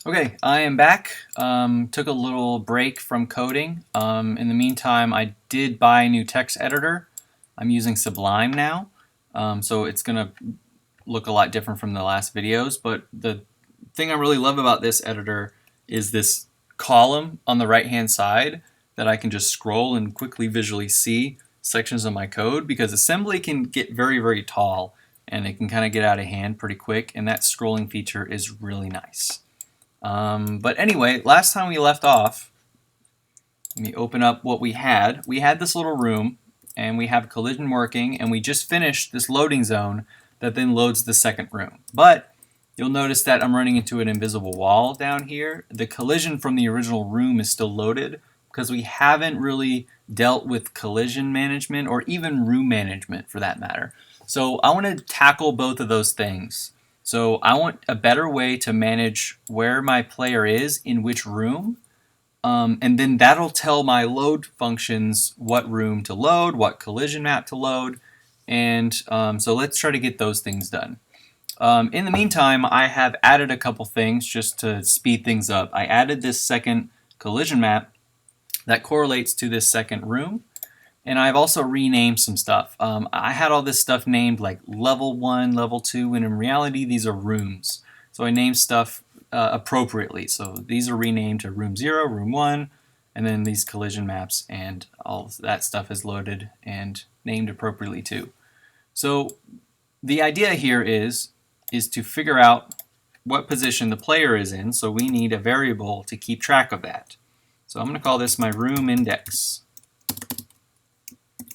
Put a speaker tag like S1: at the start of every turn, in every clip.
S1: Okay, I am back. Took a little break from coding. In the meantime, I did buy a new text editor. I'm using Sublime now, so it's going to look a lot different from the last videos. But the thing I really love about this editor is this column on the right-hand side that I can just scroll and quickly visually see sections of my code, because assembly can get very, very tall and it can kind of get out of hand pretty quick, and that scrolling feature is really nice. But anyway, last time we left off, let me open up what we had. We had this little room, and we have collision working, and we just finished this loading zone that then loads the second room. But you'll notice that I'm running into an invisible wall down here. The collision from the original room is still loaded because we haven't really dealt with collision management or even room management for that matter. So I want to tackle both of those things. So I want a better way to manage where my player is in which room, and then that'll tell my load functions what room to load, what collision map to load, and so let's try to get those things done. In the meantime, I have added a couple things just to speed things up. I added this second collision map that correlates to this second room. And I've also renamed some stuff. I had all this stuff named like level 1, level 2, and in reality these are rooms. So I named stuff appropriately. So these are renamed to room 0, room 1, and then these collision maps and all of that stuff is loaded and named appropriately too. So the idea here is to figure out what position the player is in, so we need a variable to keep track of that. So I'm going to call this my room index.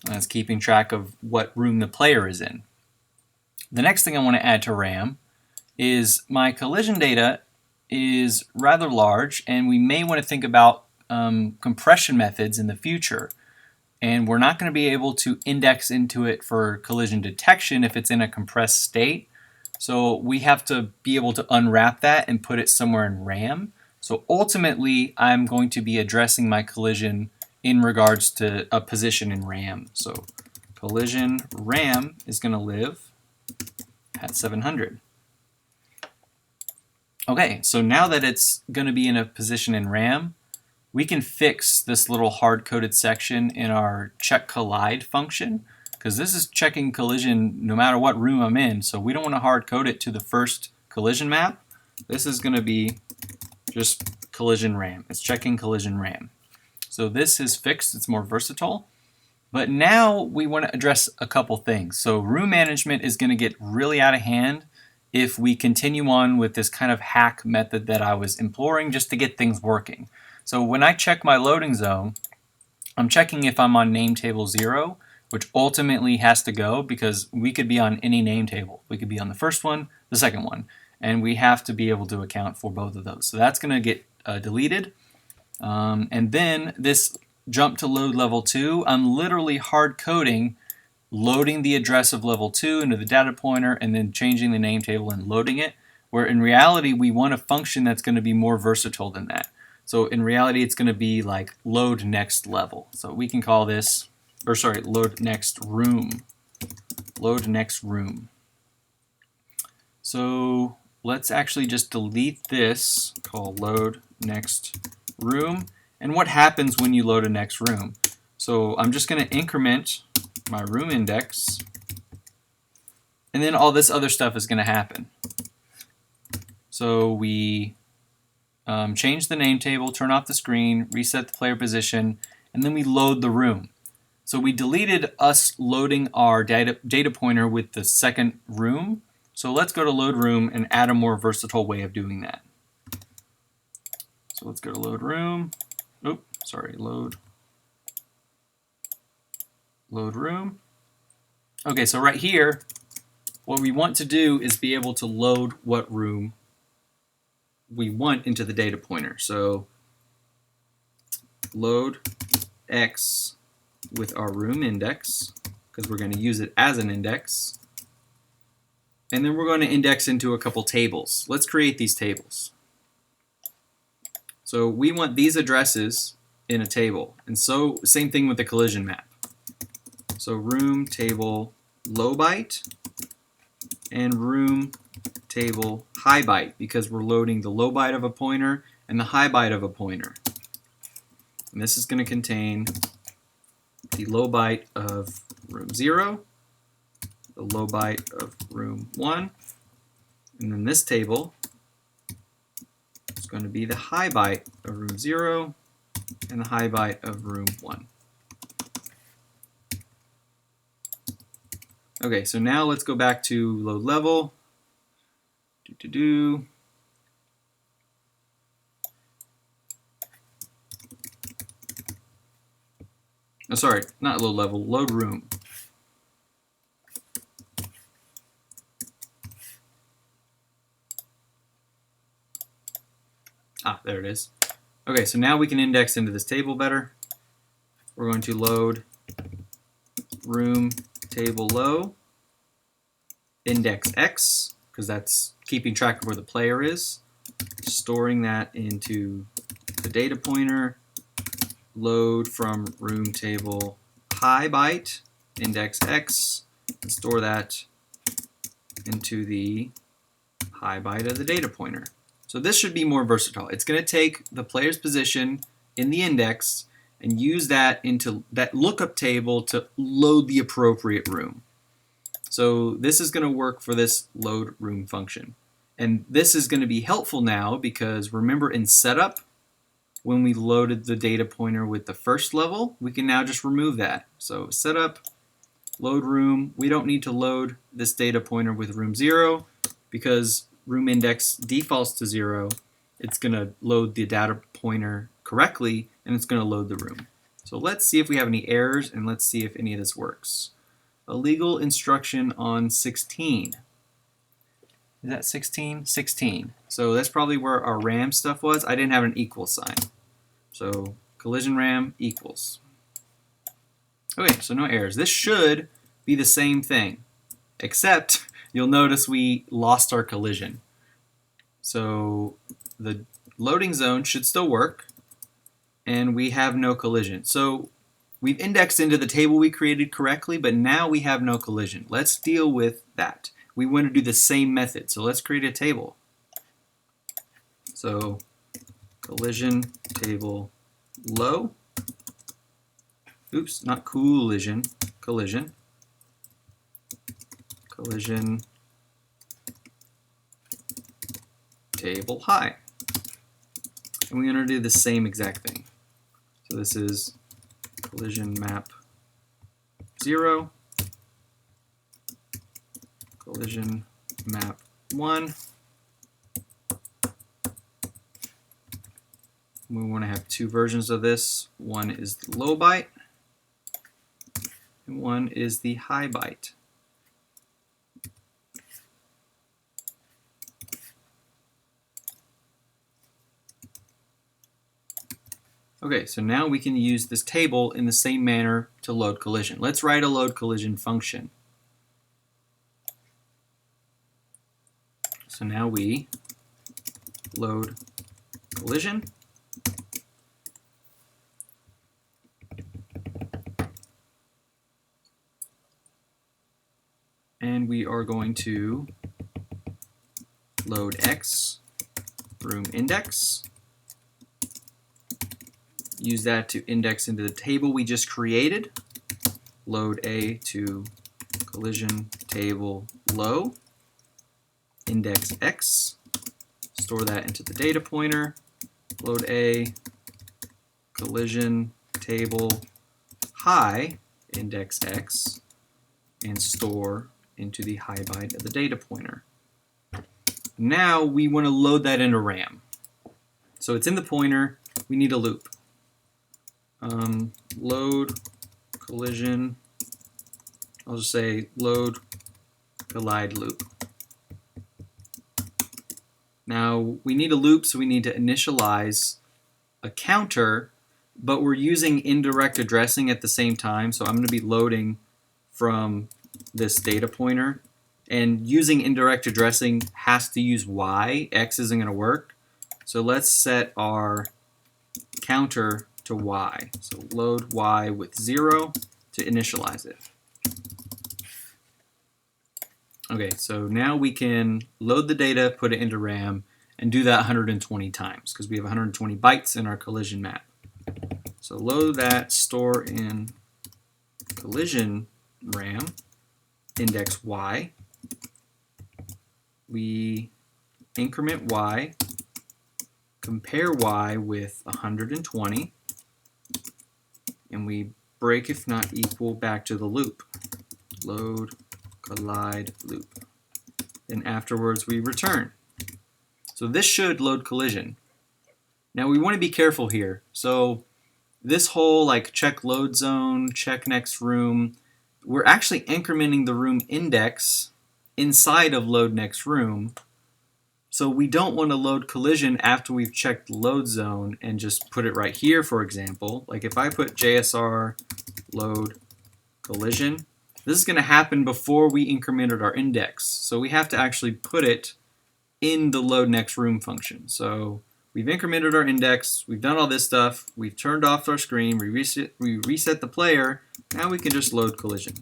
S1: That's keeping track of what room the player is in. The next thing I want to add to RAM is my collision data is rather large, and we may want to think about compression methods in the future. And we're not going to be able to index into it for collision detection if it's in a compressed state. So we have to be able to unwrap that and put it somewhere in RAM. So ultimately, I'm going to be addressing my collision in regards to a position in RAM. So collision RAM is going to live at 700. Okay, so now that it's going to be in a position in RAM, we can fix this little hard-coded section in our check collide function, because this is checking collision no matter what room I'm in, so we don't want to hard-code it to the first collision map. This is going to be just collision RAM. It's checking collision RAM. So this is fixed, it's more versatile. But now we want to address a couple things. So room management is going to get really out of hand if we continue on with this kind of hack method that I was imploring just to get things working. So when I check my loading zone, I'm checking if I'm on name table 0, which ultimately has to go because we could be on any name table. We could be on the first one, the second one, and we have to be able to account for both of those. So that's going to get deleted. And then this jump to load level 2, I'm literally hard coding, loading the address of level 2 into the data pointer and then changing the name table and loading it, where in reality we want a function that's going to be more versatile than that. So in reality it's going to be like load next level. So we can call this, or sorry, load next room. Load next room. So let's actually just delete this, call load next room. And what happens when you load a next room? So I'm just going to increment my room index, and then all this other stuff is going to happen. So we change the name table, turn off the screen, reset the player position, and then we load the room. So we deleted us loading our data pointer with the second room. So let's go to load room and add a more versatile way of doing that. So let's go to load room. Load room. Okay, so right here, what we want to do is be able to load what room we want into the data pointer. So load X with our room index, because we're going to use it as an index. And then we're going to index into a couple tables. Let's create these tables. So we want these addresses in a table. And so same thing with the collision map. So room table low byte and room table high byte, because we're loading the low byte of a pointer and the high byte of a pointer. And this is going to contain the low byte of room 0, the low byte of room 1, and then this table is going to be the high byte of room 0 and the high byte of room 1. Okay, so now let's go back to load level. Oh, sorry, not load level, load room. Ah, there it is. Okay, so now we can index into this table better. We're going to load room table low, index X, because that's keeping track of where the player is, storing that into the data pointer, load from room table high byte, index X, and store that into the high byte of the data pointer. So this should be more versatile. It's going to take the player's position in the index and use that into that lookup table to load the appropriate room. So this is going to work for this load room function. And this is going to be helpful now because remember in setup, when we loaded the data pointer with the first level, we can now just remove that. So setup, load room, we don't need to load this data pointer with room 0 because room index defaults to 0. It's going to load the data pointer correctly and it's going to load the room. So let's see if we have any errors and let's see if any of this works. Illegal instruction on 16. Is that 16? 16. So that's probably where our RAM stuff was. I didn't have an equal sign. So collision RAM equals. Okay, so no errors. This should be the same thing, except you'll notice we lost our collision. So the loading zone should still work, and we have no collision. So we've indexed into the table we created correctly, but now we have no collision. Let's deal with that. We want to do the same method, so let's create a table. So collision table low. Oops, not collision, collision. Collision table high. And we're going to do the same exact thing. So this is collision map 0, collision map 1. We want to have two versions of this. One is the low byte, and one is the high byte. Okay, so now we can use this table in the same manner to load collision. Let's write a load collision function. So now we load collision. And we are going to load X, room index. Use that to index into the table we just created. Load A to collision table low. Index X. Store that into the data pointer. Load A, collision table high, index X, and store into the high byte of the data pointer. Now we want to load that into RAM. So it's in the pointer, we need a loop. Load collision, I'll just say load collide loop. Now we need a loop, so we need to initialize a counter, but we're using indirect addressing at the same time, so I'm going to be loading from this data pointer, and using indirect addressing has to use Y. X isn't going to work. So let's set our counter to Y. So load Y with 0 to initialize it. Okay, so now we can load the data, put it into RAM, and do that 120 times because we have 120 bytes in our collision map. So load that, store in collision RAM, index Y. We increment Y, compare Y with 120, and we break if not equal back to the loop. Load, collide, loop. Then afterwards we return. So this should load collision. Now we want to be careful here. So this whole like check load zone, check next room, we're actually incrementing the room index inside of load next room. So we don't want to load collision after we've checked load zone and just put it right here, for example. Like if I put JSR load collision, this is going to happen before we incremented our index. So we have to actually put it in the load next room function. So we've incremented our index, we've done all this stuff, we've turned off our screen, we reset the player, now we can just load collision.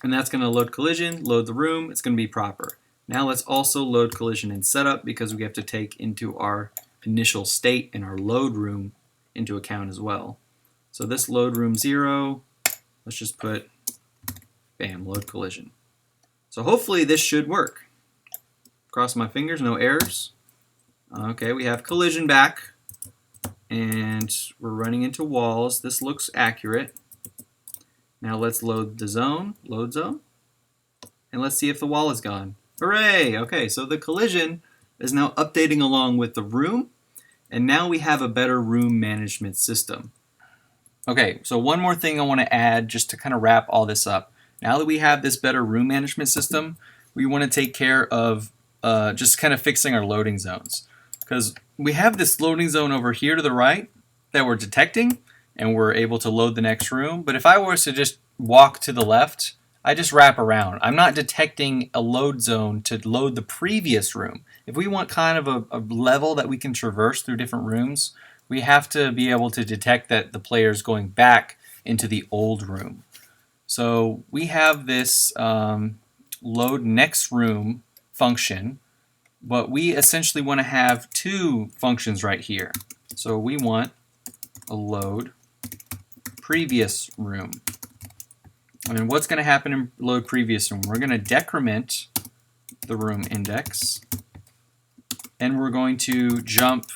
S1: And that's going to load collision, load the room, it's going to be proper. Now let's also load collision in setup because we have to take into our initial state in our load room into account as well. So this load room 0, let's just put, bam, load collision. So hopefully this should work. Cross my fingers, no errors. Okay, we have collision back, and we're running into walls. This looks accurate. Now let's load the zone, load zone, and let's see if the wall is gone. Hooray! Okay, so the collision is now updating along with the room, and now we have a better room management system. Okay, so one more thing I want to add just to kind of wrap all this up. Now that we have this better room management system, we want to take care of just kind of fixing our loading zones. Because we have this loading zone over here to the right that we're detecting, and we're able to load the next room. But if I was to just walk to the left, I just wrap around. I'm not detecting a load zone to load the previous room. If we want kind of a level that we can traverse through different rooms, we have to be able to detect that the player is going back into the old room. So we have this load next room function, but we essentially want to have two functions right here. So we want a load previous room. And what's going to happen in load previous room? We're going to decrement the room index, and we're going to jump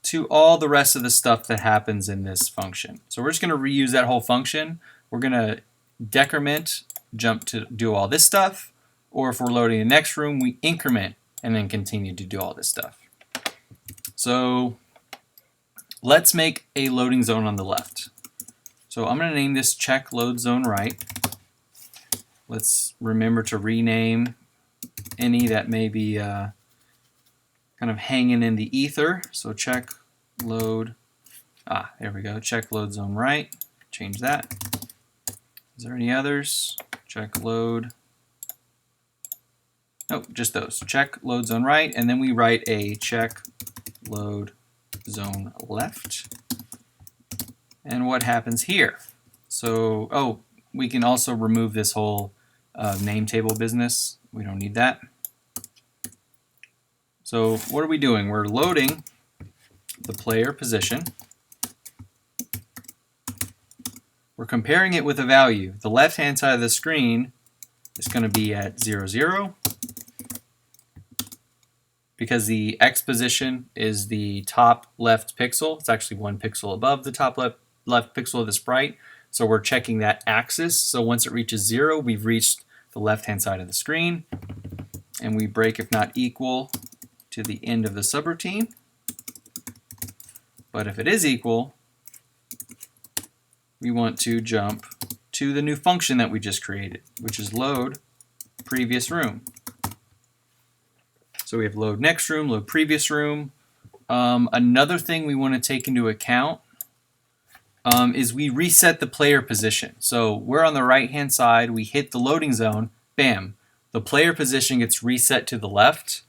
S1: to all the rest of the stuff that happens in this function. So we're just going to reuse that whole function. We're going to decrement, jump to do all this stuff, or if we're loading the next room, we increment and then continue to do all this stuff. So let's make a loading zone on the left. So I'm going to name this check load zone right. Let's remember to rename any that may be kind of hanging in the ether. So check load, there we go, check load zone right. Change that. Is there any others? Check load. Nope, just those. Check load zone right, and then we write a check load zone left. And what happens here? So, we can also remove this whole name table business. We don't need that. So what are we doing? We're loading the player position. We're comparing it with a value. The left-hand side of the screen is going to be at 0, 0. Because the X position is the top left pixel. It's actually 1 pixel above the top left pixel of the sprite. So we're checking that axis. So once it reaches 0, we've reached the left-hand side of the screen. And we break if not equal to the end of the subroutine. But if it is equal, we want to jump to the new function that we just created, which is load previous room. So we have load next room, load previous room. Another thing we want to take into account is we reset the player position. So we're on the right-hand side, we hit the loading zone, bam, the player position gets reset to the left.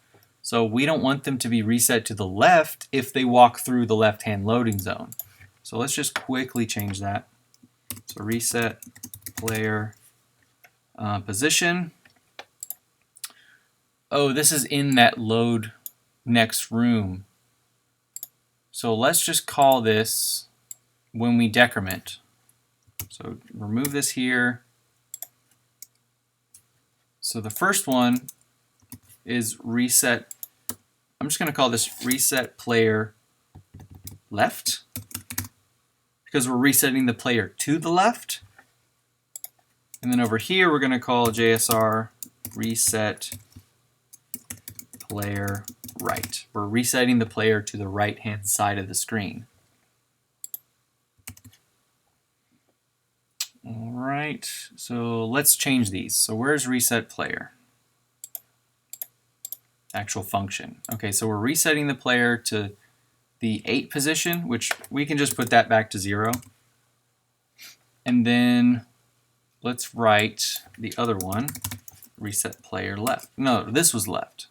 S1: So we don't want them to be reset to the left if they walk through the left-hand loading zone. So let's just quickly change that. So reset player position. Oh, this is in that load next room. So let's just call this when we decrement. So remove this here. So the first one is reset. I'm just going to call this reset player left because we're resetting the player to the left. And then over here, we're going to call JSR reset player right. We're resetting the player to the right-hand side of the screen. All right, so let's change these. So where's reset player? Actual function. Okay, so we're resetting the player to the 8 position, which we can just put that back to 0. And then let's write the other one, reset player left. No, this was left.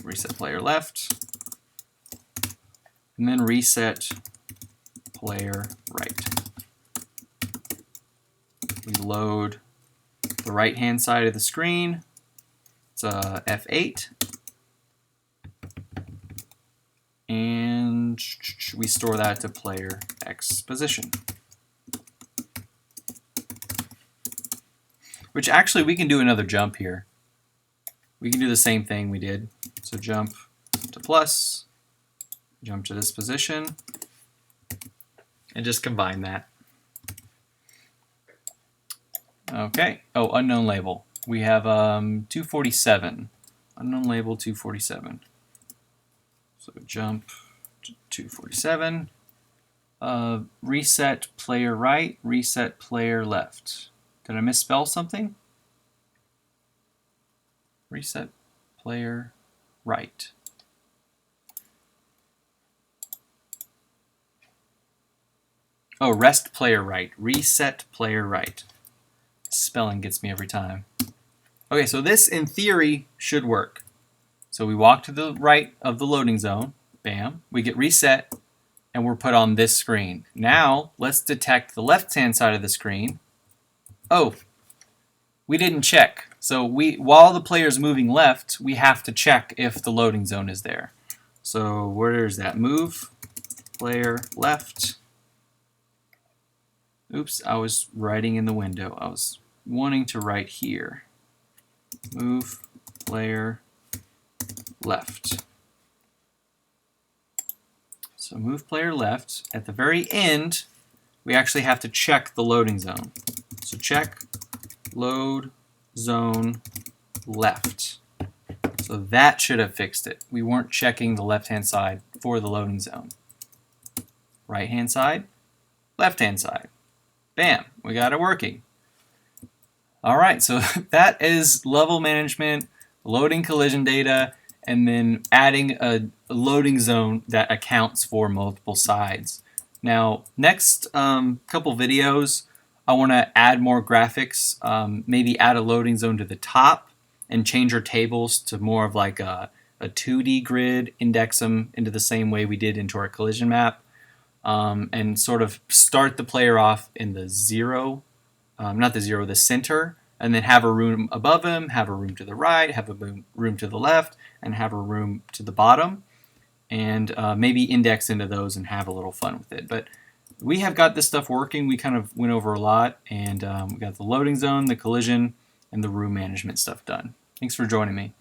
S1: Reset player left. And then reset player right. We load the right-hand side of the screen. It's F8. And we store that to player X position. Which actually we can do another jump here. We can do the same thing we did. So jump to plus, jump to this position, and just combine that. Okay. Oh, unknown label. We have 247. Unknown label 247. So jump to 247. Reset player right, reset player left. Did I misspell something? Reset player right. Oh, rest player right. Reset player right. Spelling gets me every time. Okay, so this in theory should work. So we walk to the right of the loading zone. Bam. We get reset and we're put on this screen. Now let's detect the left-hand side of the screen. Oh, we didn't check. So while the player is moving left, we have to check if the loading zone is there. So where is that? Move player left. Oops, I was writing in the window. I was wanting to write here. Move player left. So move player left. At the very end, we actually have to check the loading zone. So check load zone left. So that should have fixed it. We weren't checking the left-hand side for the loading zone. Right-hand side, left-hand side. Bam, we got it working. All right, so that is level management, loading collision data, and then adding a loading zone that accounts for multiple sides. Now, next couple videos, I want to add more graphics, maybe add a loading zone to the top and change our tables to more of like a 2D grid, index them into the same way we did into our collision map, and sort of start the player off in the zero, not the zero, the center, and then have a room above him, have a room to the right, have a room to the left, and have a room to the bottom, and maybe index into those and have a little fun with it. But we have got this stuff working. We kind of went over a lot, and we got the loading zone, the collision, and the room management stuff done. Thanks for joining me.